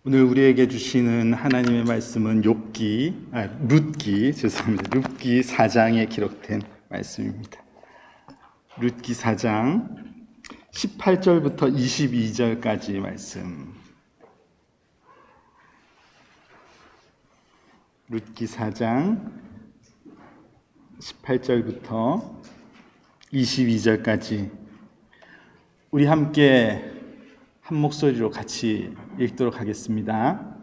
오늘 우리에게 주시는 하나님의 말씀은 룻기 4장에 기록된 말씀입니다. 룻기 4장 18절부터 22절까지 말씀. 룻기 4장 18절부터 22절까지 우리 함께 한 목소리로 같이 읽도록 하겠습니다.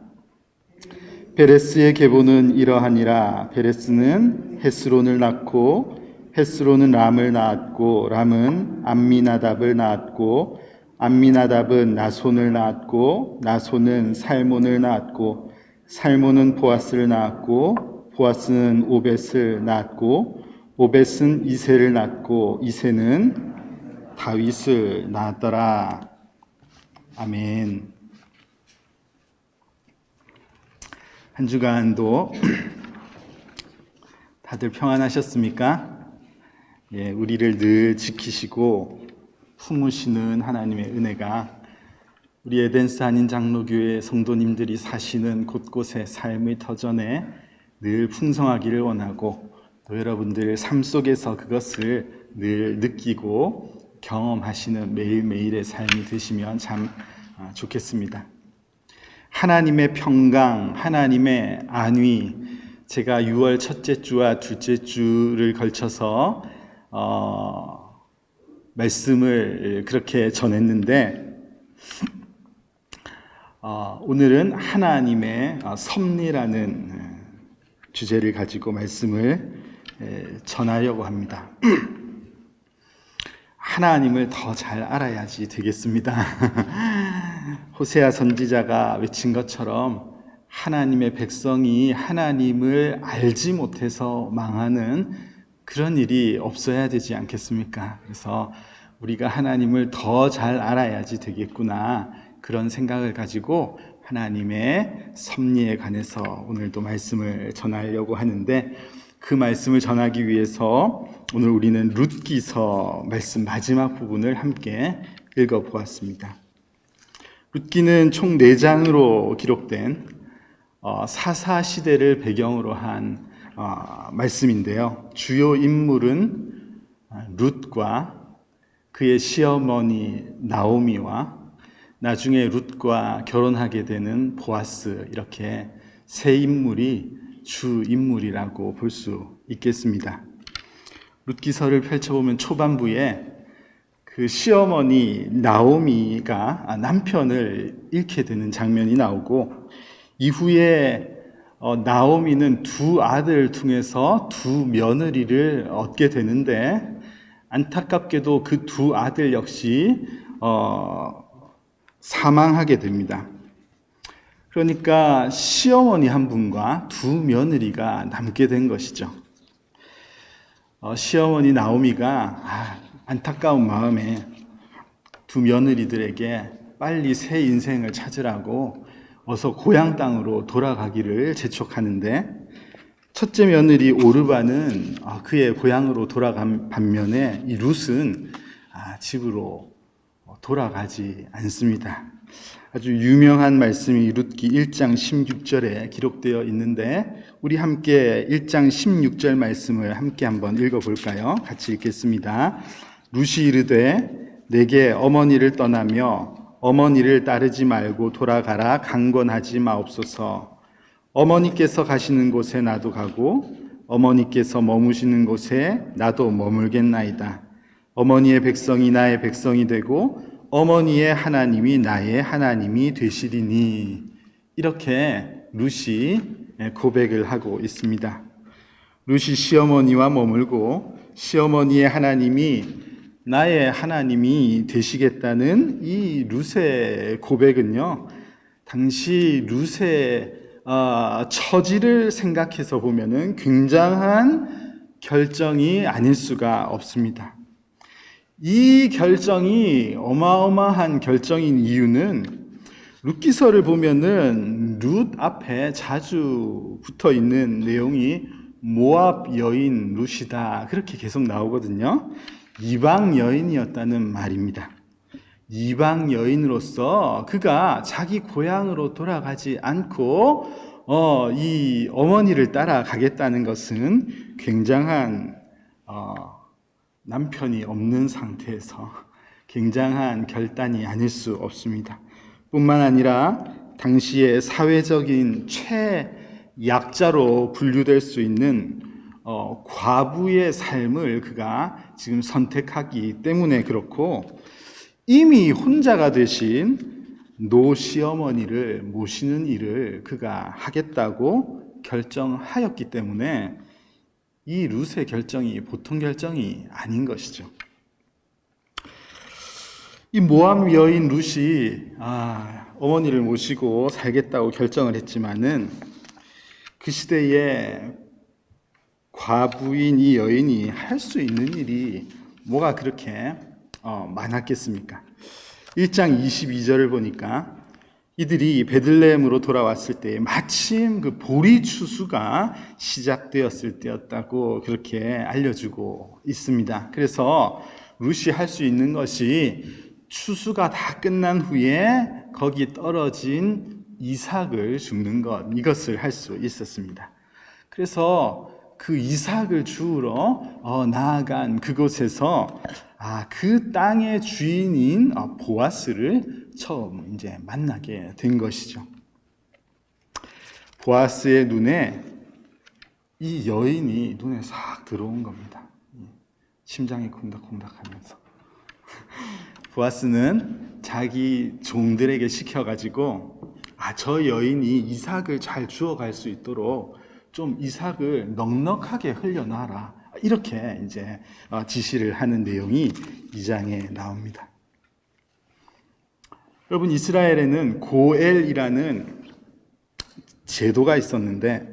베레스의 계보는 이러하니라. 베레스는 헤스론을 낳고 헤스론은 람을 낳았고 람은 암미나답을 낳았고 암미나답은 나손을 낳았고 나손은 살몬을 낳았고 살몬은 보아스를 낳았고 보아스는 오벳을 낳았고 오벳은 이새를 낳고 이새는 다윗을 낳았더라. 아멘. 한 주간도 다들 평안하셨습니까? 예, 우리를 늘 지키시고 품으시는 하나님의 은혜가 우리 에덴스 한인 장로교회 성도님들이 사시는 곳곳의 삶의 터전에 늘 풍성하기를 원하고 또 여러분들 삶 속에서 그것을 늘 느끼고 경험하시는 매일매일의 삶이 되시면 참 좋겠습니다. 하나님의 평강, 하나님의 안위, 제가 6월 첫째 주와 둘째 주를 걸쳐서 말씀을 그렇게 전했는데 오늘은 하나님의 섭리라는 주제를 가지고 말씀을 전하려고 합니다. 하나님을 더 잘 알아야지 되겠습니다. 호세아 선지자가 외친 것처럼 하나님의 백성이 하나님을 알지 못해서 망하는 그런 일이 없어야 되지 않겠습니까? 그래서 우리가 하나님을 더 잘 알아야지 되겠구나, 그런 생각을 가지고 하나님의 섭리에 관해서 오늘도 말씀을 전하려고 하는데, 그 말씀을 전하기 위해서 오늘 우리는 룻기서 말씀 마지막 부분을 함께 읽어보았습니다. 룻기는 총 4장으로 기록된 사사시대를 배경으로 한 말씀인데요. 주요 인물은 룻과 그의 시어머니 나오미와 나중에 룻과 결혼하게 되는 보아스, 이렇게 세 인물이 주 인물이라고 볼 수 있겠습니다. 룻기서를 펼쳐보면 초반부에 그 시어머니 나오미가 남편을 잃게 되는 장면이 나오고, 이후에 나오미는 두 아들을 통해서 두 며느리를 얻게 되는데, 안타깝게도 그 두 아들 역시 사망하게 됩니다. 그러니까 시어머니 한 분과 두 며느리가 남게 된 것이죠. 시어머니 나오미가 안타까운 마음에 두 며느리들에게 빨리 새 인생을 찾으라고 어서 고향 땅으로 돌아가기를 재촉하는데, 첫째 며느리 오르바는 그의 고향으로 돌아간 반면에 이 룻은 집으로 돌아가지 않습니다. 아주 유명한 말씀이 룻기 1장 16절에 기록되어 있는데, 우리 함께 1장 16절 말씀을 함께 한번 읽어볼까요? 같이 읽겠습니다. 룻이 이르되 내게 어머니를 떠나며 어머니를 따르지 말고 돌아가라 강권하지 마옵소서. 어머니께서 가시는 곳에 나도 가고 어머니께서 머무시는 곳에 나도 머물겠나이다. 어머니의 백성이 나의 백성이 되고 어머니의 하나님이 나의 하나님이 되시리니. 이렇게 룻이 고백을 하고 있습니다. 룻이 시어머니와 머물고 시어머니의 하나님이 나의 하나님이 되시겠다는 이 룻의 고백은요, 당시 룻의 처지를 생각해서 보면은 굉장한 결정이 아닐 수가 없습니다. 이 결정이 어마어마한 결정인 이유는 룻기서를 보면은 룻 앞에 자주 붙어 있는 내용이 모압 여인 룻이다, 그렇게 계속 나오거든요. 이방 여인이었다는 말입니다. 이방 여인으로서 그가 자기 고향으로 돌아가지 않고 이 어머니를 따라가겠다는 것은 굉장한 남편이 없는 상태에서 굉장한 결단이 아닐 수 없습니다. 뿐만 아니라 당시의 사회적인 최약자로 분류될 수 있는 과부의 삶을 그가 지금 선택하기 때문에 그렇고, 이미 혼자가 되신 노 시어머니를 모시는 일을 그가 하겠다고 결정하였기 때문에 이 룻의 결정이 보통 결정이 아닌 것이죠. 이 모압 여인 룻이 어머니를 모시고 살겠다고 결정을 했지만은 그 시대에 과부인 이 여인이 할 수 있는 일이 뭐가 그렇게 많았겠습니까? 1장 22절을 보니까 이들이 베들레헴으로 돌아왔을 때 마침 그 보리 추수가 시작되었을 때였다고 그렇게 알려주고 있습니다. 그래서 룻이 할 수 있는 것이 추수가 다 끝난 후에 거기 떨어진 이삭을 줍는 것, 이것을 할 수 있었습니다. 그래서 그 이삭을 주우러 나아간 그곳에서 그 땅의 주인인 보아스를 처음 이제 만나게 된 것이죠. 보아스의 눈에 이 여인이 눈에 싹 들어온 겁니다. 심장이 콩닥콩닥하면서 보아스는 자기 종들에게 시켜가지고 저 여인이 이삭을 잘 주워갈 수 있도록 좀 이삭을 넉넉하게 흘려놔라, 이렇게 이제 지시를 하는 내용이 2장에 나옵니다. 여러분, 이스라엘에는 고엘이라는 제도가 있었는데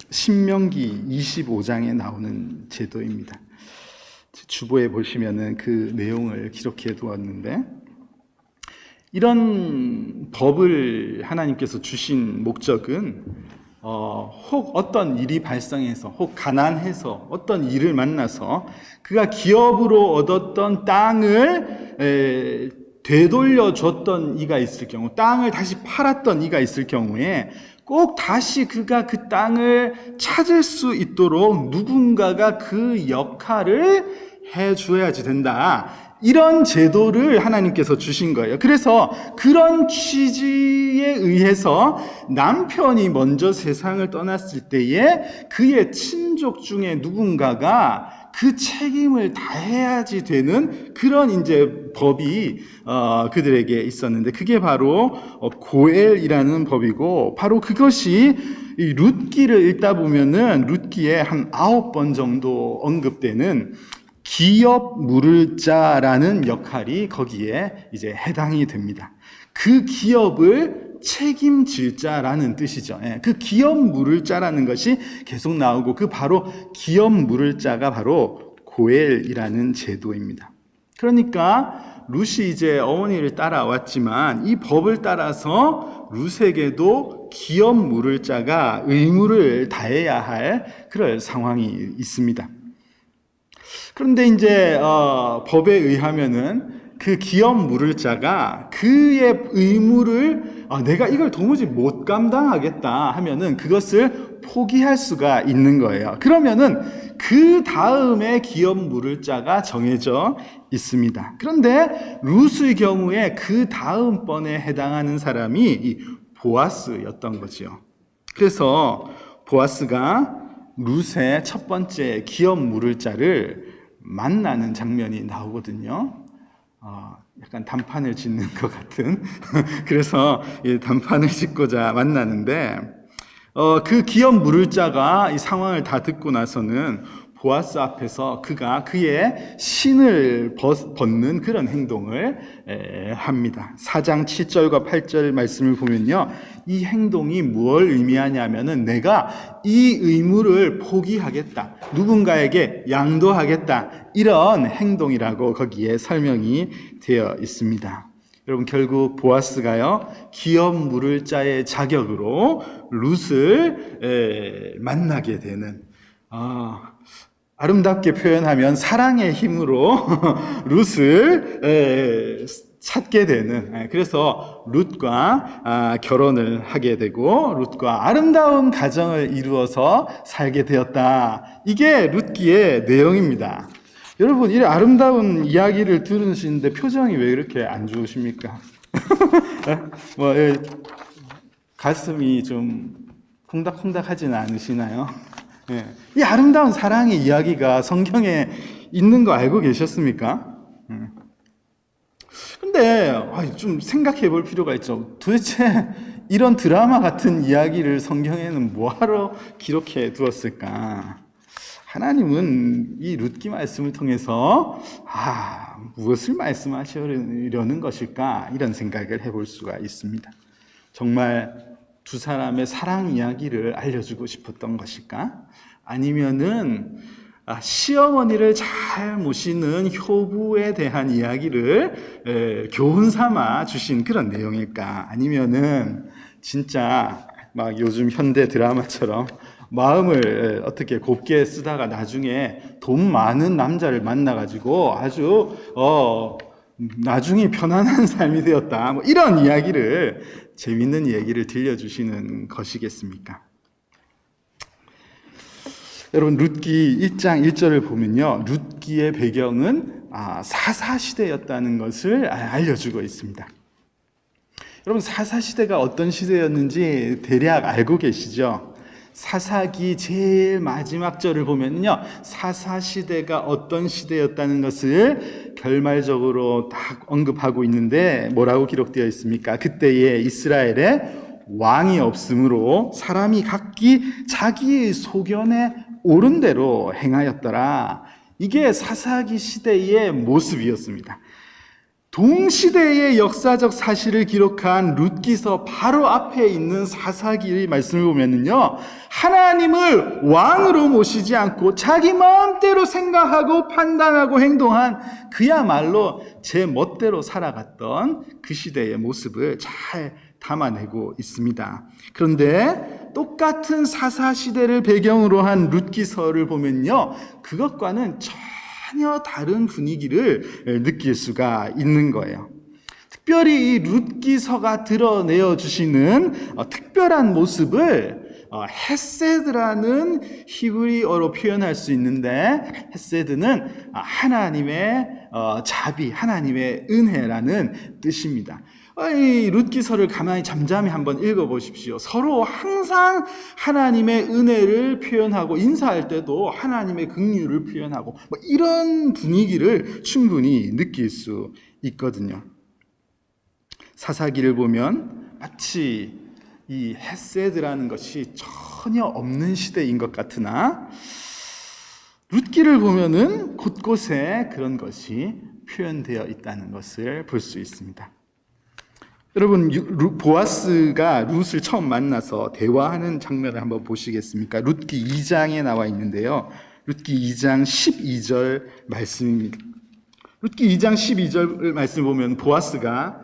신명기 25장에 나오는 제도입니다. 주보에 보시면은 그 내용을 기록해 두었는데, 이런 법을 하나님께서 주신 목적은 혹 어떤 일이 발생해서, 혹 가난해서 어떤 일을 만나서 그가 기업으로 얻었던 땅을 되돌려 줬던 이가 있을 경우, 땅을 다시 팔았던 이가 있을 경우에 꼭 다시 그가 그 땅을 찾을 수 있도록 누군가가 그 역할을 해줘야지 된다, 이런 제도를 하나님께서 주신 거예요. 그래서 그런 취지에 의해서 남편이 먼저 세상을 떠났을 때에 그의 친족 중에 누군가가 그 책임을 다해야지 되는 그런 이제 법이 그들에게 있었는데, 그게 바로 고엘이라는 법이고, 바로 그것이 이 룻기를 읽다 보면은 룻기에 한 9번 정도 언급되는 기업 물을 자라는 역할이 거기에 이제 해당이 됩니다. 그 기업을 책임질 자라는 뜻이죠. 그 기업 물을 자라는 것이 계속 나오고, 그 바로 기업 물을 자가 바로 고엘이라는 제도입니다. 그러니까 룻이 이제 어머니를 따라왔지만 이 법을 따라서 룻에게도 기업 물을 자가 의무를 다해야 할 그런 상황이 있습니다. 그런데 이제 법에 의하면은 그 기업 물을 자가 그의 의무를 내가 이걸 도무지 못 감당하겠다 하면은 그것을 포기할 수가 있는 거예요. 그러면은 그 다음에 기업 물을 자가 정해져 있습니다. 그런데 룻의 경우에 그 다음번에 해당하는 사람이 이 보아스였던 거지요. 그래서 보아스가 룻의 첫 번째 기업 물을 자를 만나는 장면이 나오거든요. 약간 단판을 짓는 것 같은 그래서 단판을 짓고자 만나는데, 그 기업 물을 자가 이 상황을 다 듣고 나서는 보아스 앞에서 그가 그의 신을 벗는 그런 행동을 합니다. 4장 7절과 8절 말씀을 보면요, 이 행동이 무엇을 의미하냐면은 내가 이 의무를 포기하겠다, 누군가에게 양도하겠다, 이런 행동이라고 거기에 설명이 되어 있습니다. 여러분, 결국 보아스가요, 기업 물을 자의 자격으로 룻을 만나게 되는, 아름답게 표현하면 사랑의 힘으로 룻을 찾게 되는, 그래서 룻과 결혼을 하게 되고 룻과 아름다운 가정을 이루어서 살게 되었다. 이게 룻기의 내용입니다. 여러분, 이 아름다운 이야기를 들으시는데 표정이 왜 이렇게 안 좋으십니까? 뭐 가슴이 좀 콩닥콩닥하지는 않으시나요? 이 아름다운 사랑의 이야기가 성경에 있는 거 알고 계셨습니까? 근데 좀 생각해 볼 필요가 있죠. 도대체 이런 드라마 같은 이야기를 성경에는 뭐하러 기록해 두었을까? 하나님은 이 룻기 말씀을 통해서 무엇을 말씀하시려는 것일까? 이런 생각을 해볼 수가 있습니다. 정말 두 사람의 사랑 이야기를 알려주고 싶었던 것일까? 아니면은 시어머니를 잘 모시는 효부에 대한 이야기를 교훈 삼아 주신 그런 내용일까? 아니면은 진짜 막 요즘 현대 드라마처럼 마음을 어떻게 곱게 쓰다가 나중에 돈 많은 남자를 만나가지고 아주 나중에 편안한 삶이 되었다. 뭐 이런 이야기를, 재밌는 이야기를 들려주시는 것이겠습니까? 여러분, 룻기 1장 1절을 보면요, 룻기의 배경은 사사시대였다는 것을 알려주고 있습니다. 여러분, 사사시대가 어떤 시대였는지 대략 알고 계시죠? 사사기 제일 마지막 절을 보면요, 사사시대가 어떤 시대였다는 것을 결말적으로 딱 언급하고 있는데 뭐라고 기록되어 있습니까? 그때에 이스라엘에 왕이 없으므로 사람이 각기 자기의 소견에 옳은 대로 행하였더라. 이게 사사기 시대의 모습이었습니다. 동시대의 역사적 사실을 기록한 룻기서 바로 앞에 있는 사사기 말씀을 보면요, 하나님을 왕으로 모시지 않고 자기 마음대로 생각하고 판단하고 행동한, 그야말로 제 멋대로 살아갔던 그 시대의 모습을 잘 담아내고 있습니다. 그런데 똑같은 사사시대를 배경으로 한 룻기서를 보면요, 그것과는 전혀 다른 분위기를 느낄 수가 있는 거예요. 특별히 이 룻기서가 드러내어 주시는 특별한 모습을 헤세드라는 히브리어로 표현할 수 있는데, 헤세드는 하나님의 자비, 하나님의 은혜라는 뜻입니다. 이 룻기서를 가만히 잠잠히 한번 읽어보십시오. 서로 항상 하나님의 은혜를 표현하고, 인사할 때도 하나님의 긍휼을 표현하고, 뭐 이런 분위기를 충분히 느낄 수 있거든요. 사사기를 보면 마치 이 헤세드라는 것이 전혀 없는 시대인 것 같으나, 룻기를 보면은 곳곳에 그런 것이 표현되어 있다는 것을 볼 수 있습니다. 여러분, 보아스가 룻을 처음 만나서 대화하는 장면을 한번 보시겠습니까? 룻기 2장에 나와 있는데요, 룻기 2장 12절 말씀입니다. 룻기 2장 12절 말씀을 보면 보아스가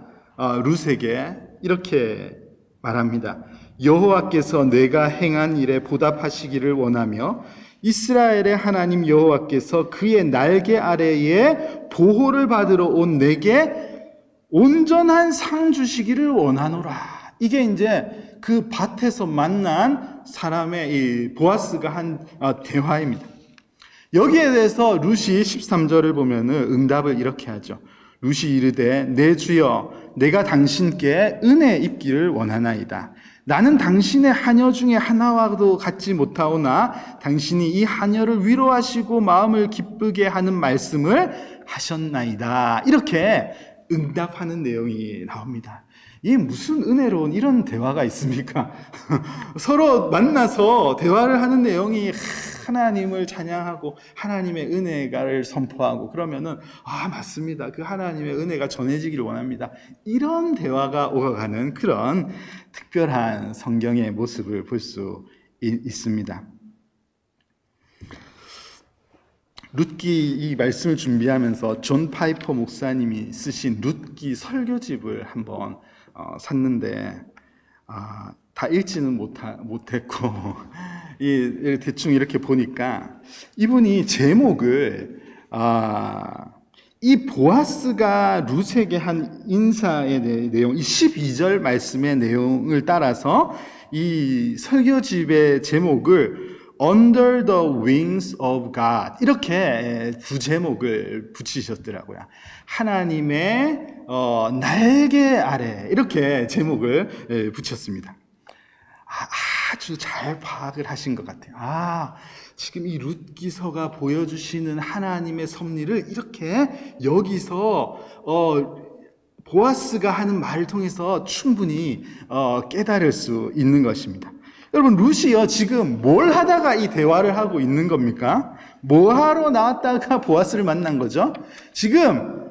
룻에게 이렇게 말합니다. 여호와께서 내가 행한 일에 보답하시기를 원하며 이스라엘의 하나님 여호와께서 그의 날개 아래에 보호를 받으러 온 내게 온전한 상 주시기를 원하노라. 이게 이제 그 밭에서 만난 사람의 이 보아스가 한 대화입니다. 여기에 대해서 룻이 13절을 보면은 응답을 이렇게 하죠. 룻이 이르되 내 주여, 내가 당신께 은혜 입기를 원하나이다. 나는 당신의 하녀 중에 하나와도 같지 못하오나 당신이 이 하녀를 위로하시고 마음을 기쁘게 하는 말씀을 하셨나이다. 이렇게 응답하는 내용이 나옵니다. 이게 무슨 은혜로운 이런 대화가 있습니까? 서로 만나서 대화를 하는 내용이 하나님을 찬양하고 하나님의 은혜를 선포하고, 그러면은 맞습니다, 그 하나님의 은혜가 전해지기를 원합니다, 이런 대화가 오가는 그런 특별한 성경의 모습을 볼 수 있습니다. 룻기 이 말씀을 준비하면서 존 파이퍼 목사님이 쓰신 룻기 설교집을 한번 샀는데 다 읽지는 못했고 대충 이렇게 보니까 이분이 제목을 이 보아스가 룻에게 한 인사의 내용, 이 12절 말씀의 내용을 따라서 이 설교집의 제목을 Under the Wings of God 이렇게 부제목을 붙이셨더라고요. 하나님의 날개 아래 이렇게 제목을 붙였습니다. 아주 잘 파악을 하신 것 같아요. 지금 이 룻기서가 보여주시는 하나님의 섭리를 이렇게 여기서 보아스가 하는 말을 통해서 충분히 깨달을 수 있는 것입니다. 여러분, 룻이요 지금 뭘 하다가 이 대화를 하고 있는 겁니까? 뭐 하러 나왔다가 보아스를 만난 거죠? 지금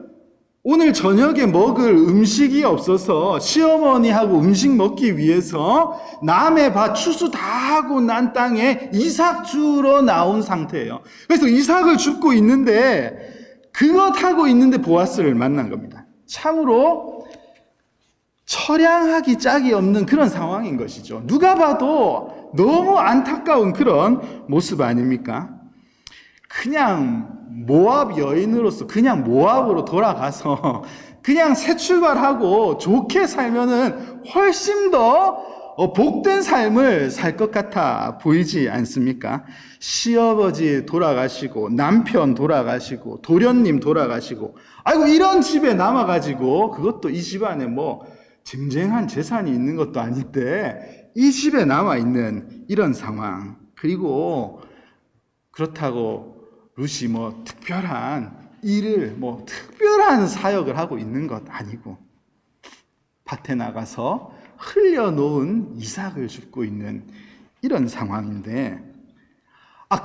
오늘 저녁에 먹을 음식이 없어서 시어머니하고 음식 먹기 위해서 남의 밭 추수 다 하고 난 땅에 이삭 주러 나온 상태예요. 그래서 이삭을 줍고 있는데 그것 하고 있는데 보아스를 만난 겁니다. 참으로 처량하기 짝이 없는 그런 상황인 것이죠. 누가 봐도 너무 안타까운 그런 모습 아닙니까? 그냥 모압 여인으로서 그냥 모압으로 돌아가서 그냥 새 출발하고 좋게 살면은 훨씬 더 복된 삶을 살 것 같아 보이지 않습니까? 시아버지 돌아가시고 남편 돌아가시고 도련님 돌아가시고 아이고 이런 집에 남아가지고 그것도 이 집안에 뭐 쟁쟁한 재산이 있는 것도 아닌데 이 집에 남아있는 이런 상황, 그리고 그렇다고 룻이 뭐 특별한 일을 뭐 특별한 사역을 하고 있는 것 아니고 밭에 나가서 흘려놓은 이삭을 줍고 있는 이런 상황인데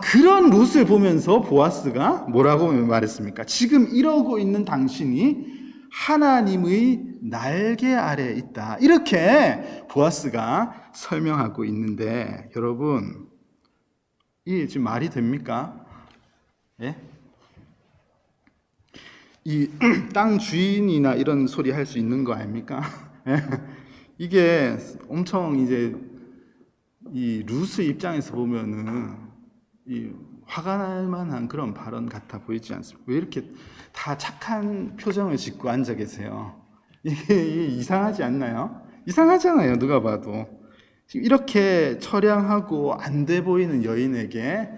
그런 룻을 보면서 보아스가 뭐라고 말했습니까? 지금 이러고 있는 당신이 하나님의 날개 아래에 있다. 이렇게 보아스가 설명하고 있는데 여러분, 이게 지금 말이 됩니까? 예? 이 땅 주인이나 이런 소리 할 수 있는 거 아닙니까? 예? 이게 엄청 이제 이 룻의 입장에서 보면은 이 화가 날 만한 그런 발언 같아 보이지 않습니까? 왜 이렇게 다 착한 표정을 짓고 앉아 계세요? 이게 이상하지 않나요? 이상하잖아요, 누가 봐도. 지금 이렇게 처량하고 안 돼 보이는 여인에게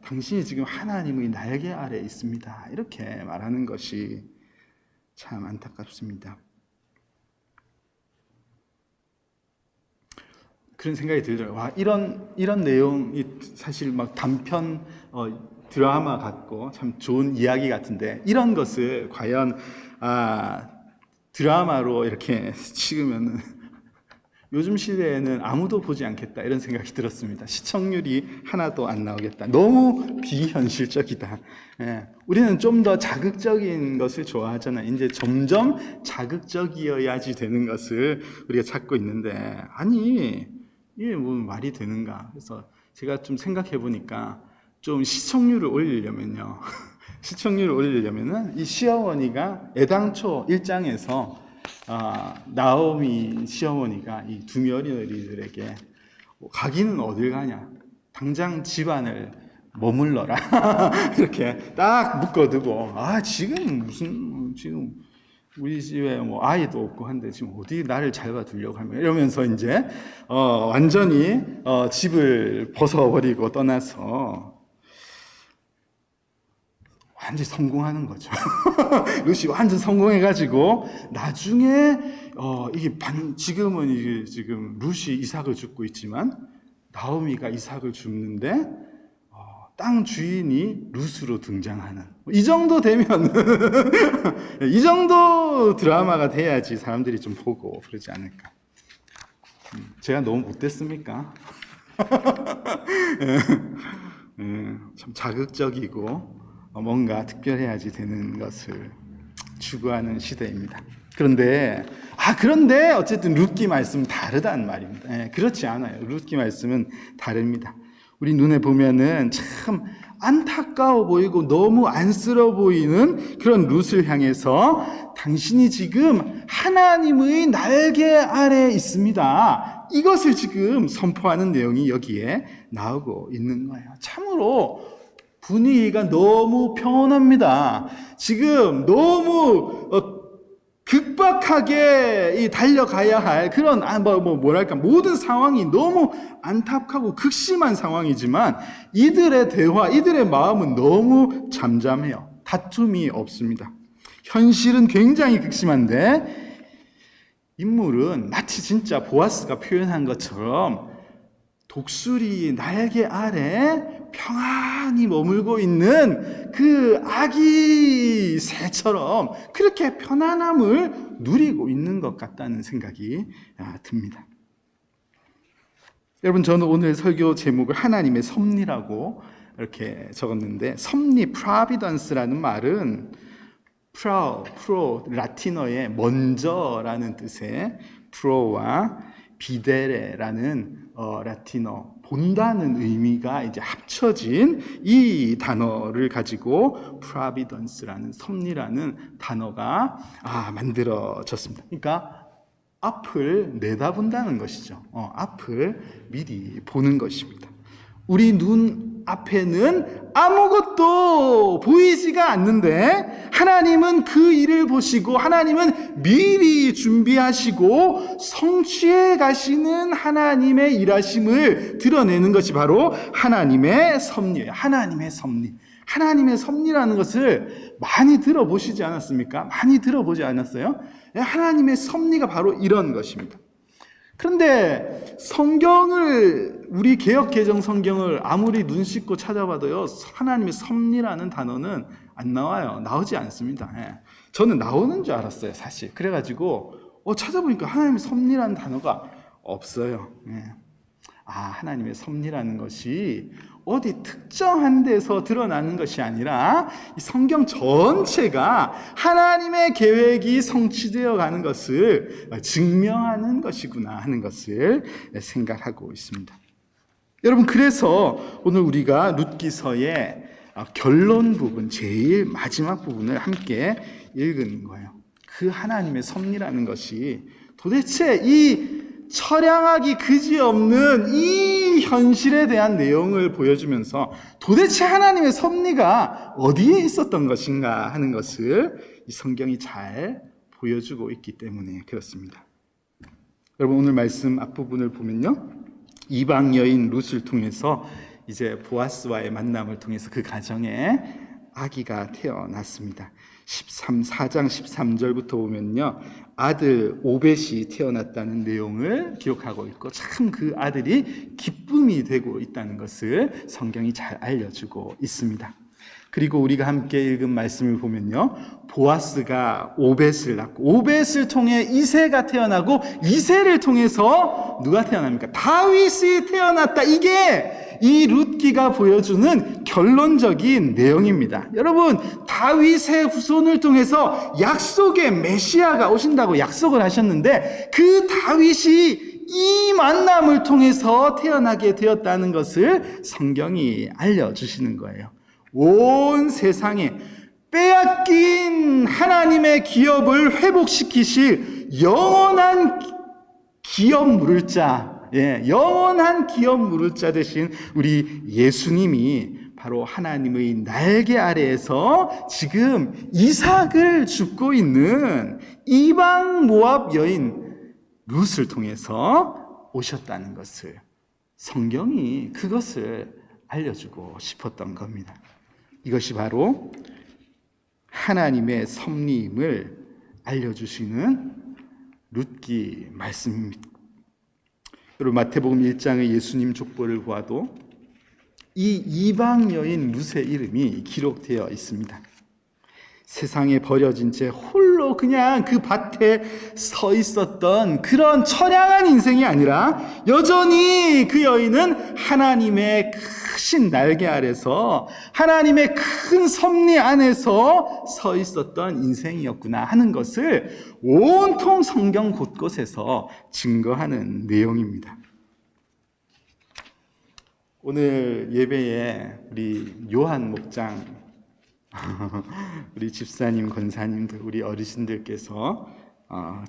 당신이 지금 하나님의 날개 아래에 있습니다. 이렇게 말하는 것이 참 안타깝습니다. 그런 생각이 들죠. 와, 이런 내용이 사실 막 단편 드라마 같고 참 좋은 이야기 같은데 이런 것을 과연 드라마로 이렇게 찍으면은 요즘 시대에는 아무도 보지 않겠다 이런 생각이 들었습니다. 시청률이 하나도 안 나오겠다. 너무 비현실적이다. 예, 우리는 좀 더 자극적인 것을 좋아하잖아요. 이제 점점 자극적이어야지 되는 것을 우리가 찾고 있는데 아니 이게 뭐 말이 되는가? 그래서 제가 좀 생각해 보니까 좀 시청률을 올리려면요. 시청률을 올리려면은 이 시어머니가 애당초 1장에서 나오미 시어머니가 이 두 며느리들에게 가기는 어딜 가냐? 당장 집안을 머물러라. 이렇게 딱 묶어두고 지금 우리 집에 뭐 아이도 없고 한데 지금 어디 나를 잘 봐두려고 하면 이러면서 이제 완전히 집을 벗어버리고 떠나서 완전히 성공하는 거죠. 룻이 완전 성공해가지고 나중에 지금은 이게 지금 룻이 이삭을 줍고 있지만 나오미가 이삭을 줍는데 땅 주인이 룻으로 등장하는 이 정도 되면 이 정도 드라마가 돼야지 사람들이 좀 보고 그러지 않을까. 제가 너무 못됐습니까? 참 자극적이고 뭔가 특별해야지 되는 것을 추구하는 시대입니다. 그런데 어쨌든 룻기 말씀은 다르다는 말입니다. 그렇지 않아요. 룻기 말씀은 다릅니다. 우리 눈에 보면은 참 안타까워 보이고 너무 안쓰러워 보이는 그런 룻을 향해서 당신이 지금 하나님의 날개 아래에 있습니다. 이것을 지금 선포하는 내용이 여기에 나오고 있는 거예요. 참으로 분위기가 너무 평온합니다. 지금 너무 급박하게 달려가야 할 그런 뭐랄까 모든 상황이 너무 안타깝고 극심한 상황이지만 이들의 대화, 이들의 마음은 너무 잠잠해요. 다툼이 없습니다. 현실은 굉장히 극심한데 인물은 마치 진짜 보아스가 표현한 것처럼 독수리 날개 아래 평안히 머물고 있는 그 아기 새처럼 그렇게 편안함을 누리고 있는 것 같다는 생각이 듭니다. 여러분, 저는 오늘 설교 제목을 하나님의 섭리라고 이렇게 적었는데, 섭리, providence라는 말은 라틴어의 먼저라는 뜻의 pro와 비데레라는 라틴어 본다는 의미가 이제 합쳐진 이 단어를 가지고 providence라는 섭리라는 단어가 만들어졌습니다. 그러니까 앞을 내다본다는 것이죠. 앞을 미리 보는 것입니다. 우리 눈 앞에는 아무것도 보이지가 않는데 하나님은 그 일을 보시고 하나님은 미리 준비하시고 성취해 가시는 하나님의 일하심을 드러내는 것이 바로 하나님의 섭리예요. 하나님의 섭리. 하나님의 섭리라는 것을 많이 들어보시지 않았습니까? 많이 들어보지 않았어요? 하나님의 섭리가 바로 이런 것입니다. 그런데 성경을, 우리 개역개정 성경을 아무리 눈 씻고 찾아봐도요, 하나님의 섭리라는 단어는 안 나와요. 나오지 않습니다. 저는 나오는 줄 알았어요, 사실. 그래가지고 찾아보니까 하나님의 섭리라는 단어가 없어요. 하나님의 섭리라는 것이 어디 특정한 데서 드러나는 것이 아니라 이 성경 전체가 하나님의 계획이 성취되어 가는 것을 증명하는 것이구나 하는 것을 생각하고 있습니다. 여러분, 그래서 오늘 우리가 룻기서의 결론 부분, 제일 마지막 부분을 함께 읽은 거예요. 그 하나님의 섭리라는 것이 도대체 이 처량하기 그지없는 이 현실에 대한 내용을 보여주면서 도대체 하나님의 섭리가 어디에 있었던 것인가 하는 것을 이 성경이 잘 보여주고 있기 때문에 그렇습니다. 여러분, 오늘 말씀 앞부분을 보면요, 이방 여인 룻을 통해서 이제 보아스와의 만남을 통해서 그 가정에 아기가 태어났습니다. 4장 13절부터 보면요, 아들 오벳이 태어났다는 내용을 기록하고 있고 참 그 아들이 기쁨이 되고 있다는 것을 성경이 잘 알려주고 있습니다. 그리고 우리가 함께 읽은 말씀을 보면요, 보아스가 오벳을 낳고 오벳을 통해 이새가 태어나고 이새를 통해서 누가 태어납니까? 다윗이 태어났다. 이게 이 룻기가 보여주는 결론적인 내용입니다. 여러분, 다윗의 후손을 통해서 약속의 메시아가 오신다고 약속을 하셨는데 그 다윗이 이 만남을 통해서 태어나게 되었다는 것을 성경이 알려주시는 거예요. 온 세상에 빼앗긴 하나님의 기업을 회복시키실 영원한 기업 물을 자, 영원한 기업 물을 자 되신 우리 예수님이 바로 하나님의 날개 아래에서 지금 이삭을 줍고 있는 이방 모압 여인 룻을 통해서 오셨다는 것을, 성경이 그것을 알려주고 싶었던 겁니다. 이것이 바로 하나님의 섭리임을 알려주시는 룻기 말씀입니다. 여러분, 마태복음 1장의 예수님 족보를 보아도 이 이방 여인 룻의 이름이 기록되어 있습니다. 세상에 버려진 채 홀로 그냥 그 밭에 서 있었던 그런 처량한 인생이 아니라 여전히 그 여인은 하나님의 크신 날개 아래서 하나님의 큰 섭리 안에서 서 있었던 인생이었구나 하는 것을 온통 성경 곳곳에서 증거하는 내용입니다. 오늘 예배에 우리 요한 목장, 우리 집사님, 권사님들, 우리 어르신들께서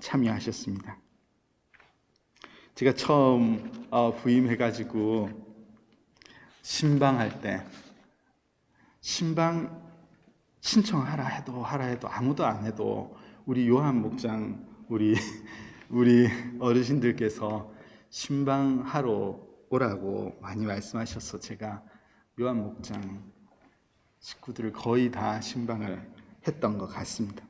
참여하셨습니다. 제가 처음 부임해가지고 신방할 때 신방 신청하라 해도 아무도 안 해도 우리 요한 목장 우리 어르신들께서 신방하러 오라고 많이 말씀하셔서 제가 요한 목장 식구들을 거의 다 신방을 했던 것 같습니다.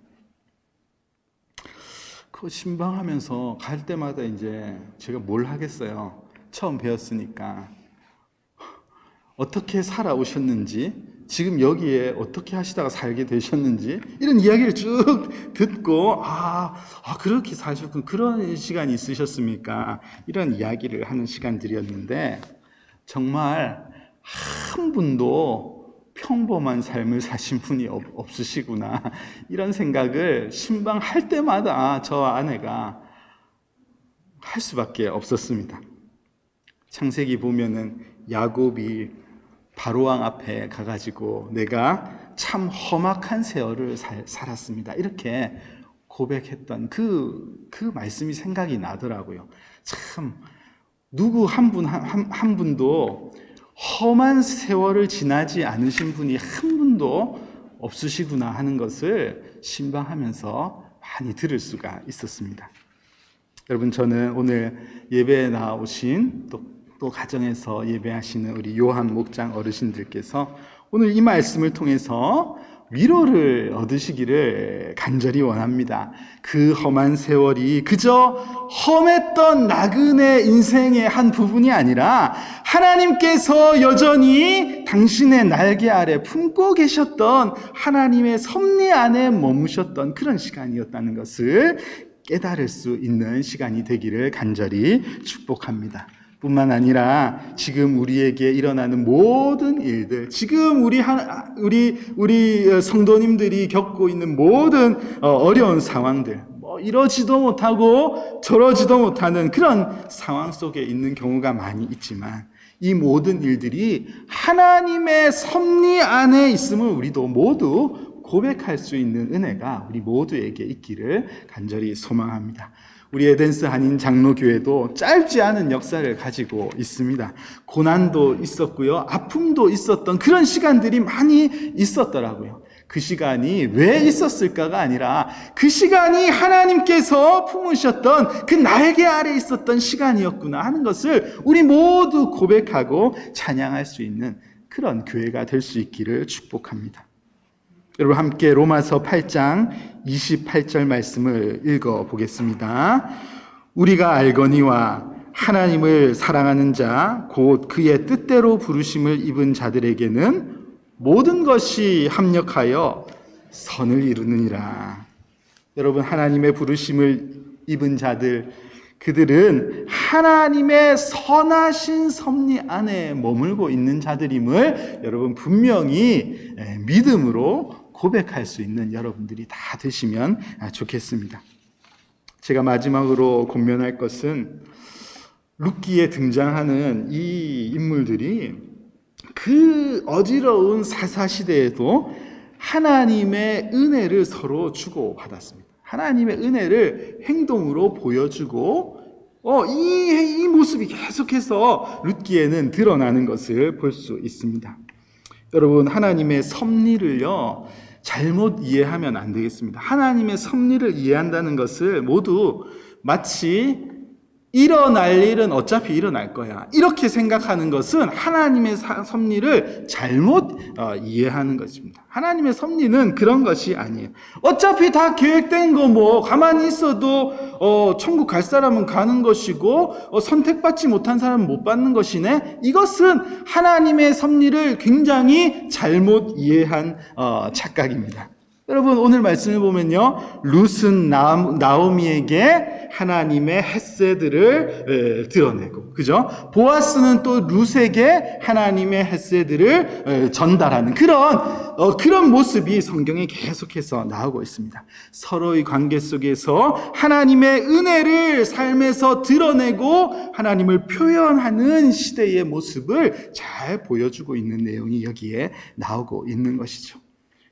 그 신방하면서 갈 때마다 이제 제가 뭘 하겠어요. 처음 배웠으니까 어떻게 살아오셨는지, 지금 여기에 어떻게 하시다가 살게 되셨는지 이런 이야기를 쭉 듣고 그렇게 사셨군, 그런 시간이 있으셨습니까? 이런 이야기를 하는 시간들이었는데 정말 한 분도 평범한 삶을 사신 분이 없으시구나, 이런 생각을 신방할 때마다 저 아내가 할 수밖에 없었습니다. 창세기 보면은 야곱이 바로왕 앞에 가가지고 내가 참 험악한 세월을 살았습니다, 이렇게 고백했던 그 말씀이 생각이 나더라고요. 참 누구 한 분도 험한 세월을 지나지 않으신 분이 한 분도 없으시구나 하는 것을 신방하면서 많이 들을 수가 있었습니다. 여러분, 저는 오늘 예배에 나오신 또 가정에서 예배하시는 우리 요한 목장 어르신들께서 오늘 이 말씀을 통해서 위로를 얻으시기를 간절히 원합니다. 그 험한 세월이 그저 험했던 나그네 인생의 한 부분이 아니라 하나님께서 여전히 당신의 날개 아래 품고 계셨던 하나님의 섭리 안에 머무셨던 그런 시간이었다는 것을 깨달을 수 있는 시간이 되기를 간절히 축복합니다. 뿐만 아니라 지금 우리에게 일어나는 모든 일들, 지금 우리 성도님들이 겪고 있는 모든 어려운 상황들, 이러지도 못하고 저러지도 못하는 그런 상황 속에 있는 경우가 많이 있지만 이 모든 일들이 하나님의 섭리 안에 있음을 우리도 모두 고백할 수 있는 은혜가 우리 모두에게 있기를 간절히 소망합니다. 우리 에덴스 한인 장로교회도 짧지 않은 역사를 가지고 있습니다. 고난도 있었고요, 아픔도 있었던 그런 시간들이 많이 있었더라고요. 그 시간이 왜 있었을까가 아니라 그 시간이 하나님께서 품으셨던 그 날개 아래 있었던 시간이었구나 하는 것을 우리 모두 고백하고 찬양할 수 있는 그런 교회가 될 수 있기를 축복합니다. 여러분, 함께 로마서 8장 28절 말씀을 읽어보겠습니다. 우리가 알거니와 하나님을 사랑하는 자 곧 그의 뜻대로 부르심을 입은 자들에게는 모든 것이 합력하여 선을 이루느니라. 여러분, 하나님의 부르심을 입은 자들, 그들은 하나님의 선하신 섭리 안에 머물고 있는 자들임을 여러분 분명히 믿음으로 고백할 수 있는 여러분들이 다 되시면 좋겠습니다. 제가 마지막으로 권면할 것은 룻기에 등장하는 이 인물들이 그 어지러운 사사시대에도 하나님의 은혜를 서로 주고받았습니다. 하나님의 은혜를 행동으로 보여주고 이 모습이 계속해서 룻기에는 드러나는 것을 볼 수 있습니다. 여러분, 하나님의 섭리를요 잘못 이해하면 안 되겠습니다. 하나님의 섭리를 이해한다는 것을 모두 마치 일어날 일은 어차피 일어날 거야, 이렇게 생각하는 것은 하나님의 섭리를 잘못 이해하는 것입니다. 하나님의 섭리는 그런 것이 아니에요. 어차피 다 계획된 거 가만히 있어도 천국 갈 사람은 가는 것이고 선택받지 못한 사람은 못 받는 것이네. 이것은 하나님의 섭리를 굉장히 잘못 이해한 착각입니다. 여러분, 오늘 말씀을 보면요, 룻은 나오미에게 하나님의 헷세들을 드러내고, 그죠? 보아스는 또 룻에게 하나님의 헷세들을 전달하는 그런 모습이 성경에 계속해서 나오고 있습니다. 서로의 관계 속에서 하나님의 은혜를 삶에서 드러내고 하나님을 표현하는 시대의 모습을 잘 보여주고 있는 내용이 여기에 나오고 있는 것이죠.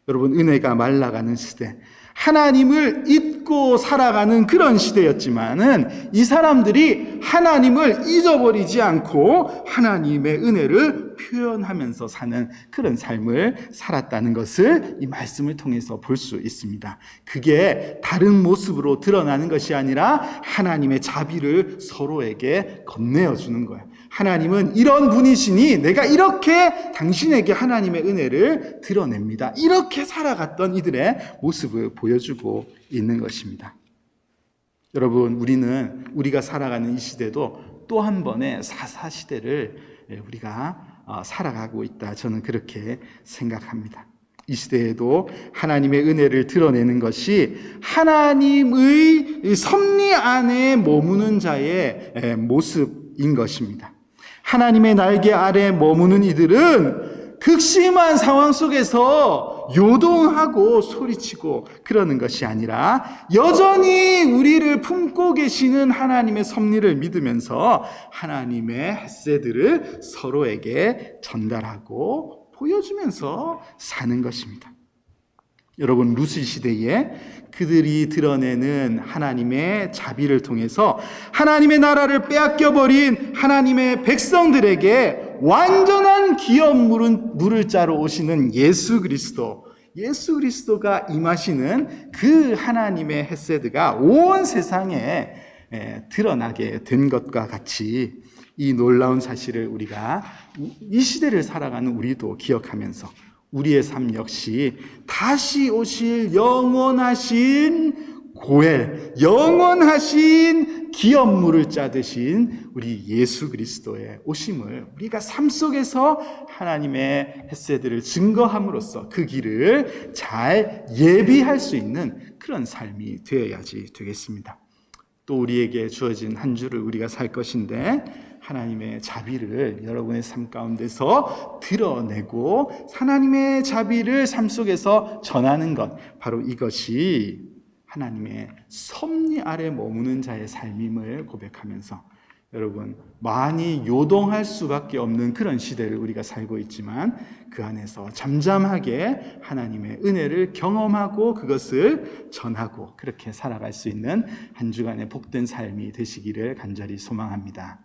여러분, 은혜가 말라가는 시대, 하나님을 잊고 살아가는 그런 시대였지만은 이 사람들이 하나님을 잊어버리지 않고 하나님의 은혜를 표현하면서 사는 그런 삶을 살았다는 것을 이 말씀을 통해서 볼 수 있습니다. 그게 다른 모습으로 드러나는 것이 아니라 하나님의 자비를 서로에게 건네어 주는 거예요. 하나님은 이런 분이시니 내가 이렇게 당신에게 하나님의 은혜를 드러냅니다. 이렇게 살아갔던 이들의 모습을 보여주고 있는 것입니다. 여러분, 우리가 살아가는 이 시대도 또 한 번의 사사시대를 우리가 살아가고 있다. 저는 그렇게 생각합니다. 이 시대에도 하나님의 은혜를 드러내는 것이 하나님의 섭리 안에 머무는 자의 모습인 것입니다. 하나님의 날개 아래 머무는 이들은 극심한 상황 속에서 요동하고 소리치고 그러는 것이 아니라 여전히 우리를 품고 계시는 하나님의 섭리를 믿으면서 하나님의 헷세들을 서로에게 전달하고 보여주면서 사는 것입니다. 여러분, 루스 시대에 그들이 드러내는 하나님의 자비를 통해서 하나님의 나라를 빼앗겨버린 하나님의 백성들에게 완전한 기업 물을 자로 오시는 예수 그리스도가 임하시는 그 하나님의 헷세드가 온 세상에 드러나게 된 것과 같이 이 놀라운 사실을 우리가 이 시대를 살아가는 우리도 기억하면서 우리의 삶 역시 다시 오실 영원하신 고엘, 영원하신 기업 물을 자 되신 우리 예수 그리스도의 오심을 우리가 삶 속에서 하나님의 헷세들을 증거함으로써 그 길을 잘 예비할 수 있는 그런 삶이 되어야지 되겠습니다. 또 우리에게 주어진 한 주를 우리가 살 것인데 하나님의 자비를 여러분의 삶 가운데서 드러내고 하나님의 자비를 삶 속에서 전하는 것, 바로 이것이 하나님의 섭리 아래 머무는 자의 삶임을 고백하면서 여러분, 많이 요동할 수밖에 없는 그런 시대를 우리가 살고 있지만 그 안에서 잠잠하게 하나님의 은혜를 경험하고 그것을 전하고 그렇게 살아갈 수 있는 한 주간의 복된 삶이 되시기를 간절히 소망합니다.